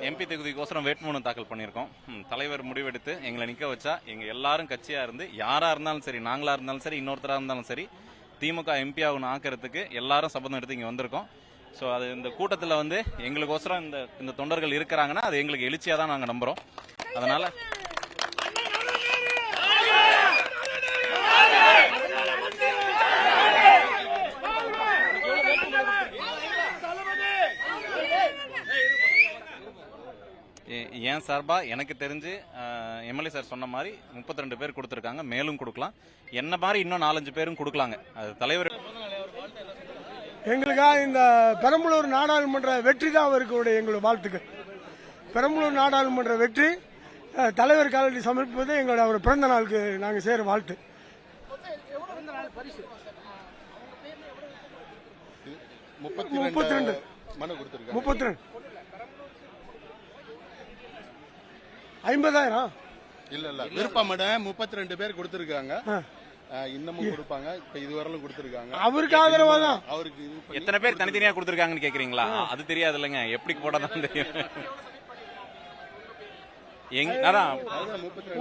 MP தொகுதிக்கோசரம் வேட்புமனு தாக்கல் பண்ணியிருக்கோம். தலைவர் முடிவெடுத்து எங்களை நிற்க வச்சா எங்கள் எல்லாரும் கட்சியாக இருந்து யாராக இருந்தாலும் சரி, நாங்களாக இருந்தாலும் சரி, இன்னொருத்தராக இருந்தாலும் சரி, திமுக எம்பி ஆகணும் ஆக்கிறதுக்கு எல்லாரும் சபதம் எடுத்து இங்கே வந்திருக்கோம். ஸோ அது இந்த கூட்டத்தில் எங்களுக்கோசரம் இந்த தொண்டர்கள் இருக்கிறாங்கன்னா அது எங்களுக்கு எழுச்சியாக தான் நாங்கள் நம்புகிறோம். அதனால் என் சார்பா எனக்கு தெரிஞ்சு எம்எல்ஏ சார் சொன்ன மாதிரி 32 பேர் கொடுத்துருக்காங்க. மேலும் கொடுக்கலாம். என்ன மாதிரி இன்னும் 4-5 பேரும் கொடுக்கலாங்க. அது தலைவர் எங்களுக்காக இந்த பெரம்பலூர் நாடாளுமன்ற வெற்றி தான் அவருக்கு எங்களுடைய வாழ்த்துக்கள். பெரம்பலூர் நாடாளுமன்ற வெற்றி தலைவர் காலடி சமர்ப்பிப்பது எங்களுடைய அவர் பிறந்த நாளுக்கு நாங்கள் செய்கிற வாழ்த்து. 32 50,000 இல்ல விருப்பமட 32 பேர் கொடுத்திருக்காங்க. இன்னமும் கொடுப்பாங்க. இப்ப இதுவரையிலும் கொடுத்திருக்காங்க. அவருக்கு ஆதரவா தான். அவருக்கு எத்தனை பேர் தனித்தனியா கொடுத்திருக்காங்கன்னு கேக்குறீங்களா? அது தெரியாது இல்லைங்க. எப்படி போடாதான் தெரியும்.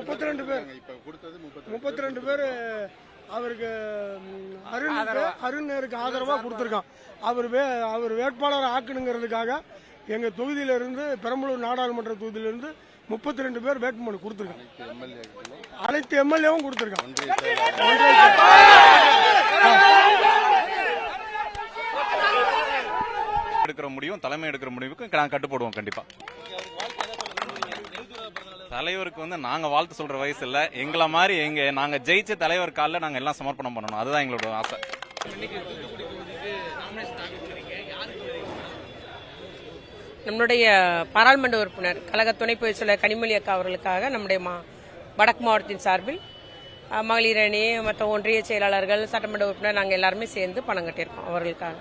32 பேர் இப்ப கொடுத்தது 32 பேர் அவருக்கு அருண்நேருக்கு ஆதரவா கொடுத்திருக்கான். அவர் வேட்பாளர் ஆக்கணுங்கிறதுக்காக எங்க தொகுதியிலிருந்து பெரம்பலூர் நாடாளுமன்ற தொகுதியிலிருந்து 32 பேர் வேட்புமனு கொடுத்திருக்காங்க. அனைத்து எம்எல்ஏவும் கொடுத்திருக்காங்க. எடுக்கிற முடியும், தலைமை எடுக்கிற முடிவுக்கு நாங்க கட்டுப்படுவோம். கண்டிப்பா தலைவருக்கு நாங்க வாழ்த்து சொல்ற வயசு இல்ல. எங்களை மாதிரி நாங்க ஜெயிச்ச தலைவர் காலில் நாங்க எல்லாம் சமர்ப்பணம் பண்ணணும். அதுதான் எங்களோட ஆசை. நம்முடைய பாராளுமன்ற உறுப்பினர் கழக துணை பொதுச் செயலர் கனிமொழி அக்கா அவர்களுக்காக நம்முடைய வடக்கு மாவட்டத்தின் சார்பில் மகளிர் அணி, மற்ற ஒன்றிய செயலாளர்கள், சட்டமன்ற உறுப்பினர் நாங்கள் எல்லாருமே சேர்ந்து பணம் கட்டியிருக்கோம் அவர்களுக்காக.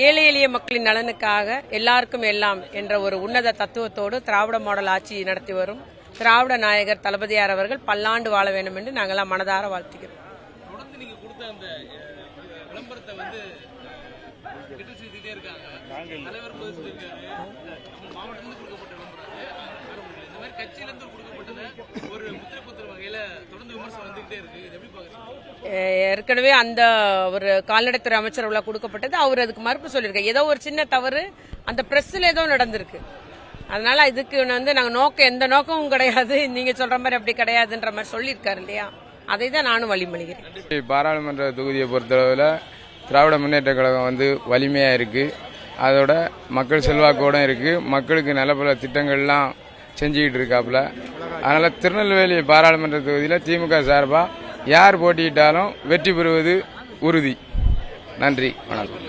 ஏழை எளிய மக்களின் நலனுக்காக எல்லாருக்கும் எல்லாம் என்ற ஒரு உன்னத தத்துவத்தோடு திராவிட மாடல் ஆட்சி நடத்தி வரும் திராவிட நாயகர் தளபதியார் அவர்கள் பல்லாண்டு வாழ வேண்டும் என்று நாங்கள்லாம் மனதார வாழ்த்துக்கிறோம். ஏற்கனவே அந்த ஒரு கால்நடைத்துறை அமைச்சர் கொடுக்கப்பட்டது. அவர் அதுக்கு மறுப்பு சொல்லியிருக்காரு. ஏதோ ஒரு சின்ன தவறு அந்த பிரஸ்ல ஏதோ நடந்திருக்கு. அதனால இதுக்கு நாங்க நோக்கம் எந்த நோக்கமும் கிடையாது, நீங்க சொல்ற மாதிரி அப்படி கிடையாதுன்ற மாதிரி சொல்லியிருக்காரு இல்லையா. அதை தான் நானும் வழிமொழிகிறேன். பாராளுமன்ற தொகுதியை பொறுத்தளவில் திராவிட முன்னேற்ற கழகம் வலிமையா இருக்கு. அதோட மக்கள் செல்வாக்கோட இருக்கு. மக்களுக்கு நல்ல பல திட்டங்கள்லாம் செஞ்சுக்கிட்டு இருக்காப்புல. அதனால திருநெல்வேலி பாராளுமன்ற தொகுதியில் திமுக சார்பா யார் போட்டியிட்டாலும் வெற்றி பெறுவது உறுதி. நன்றி, வணக்கம்.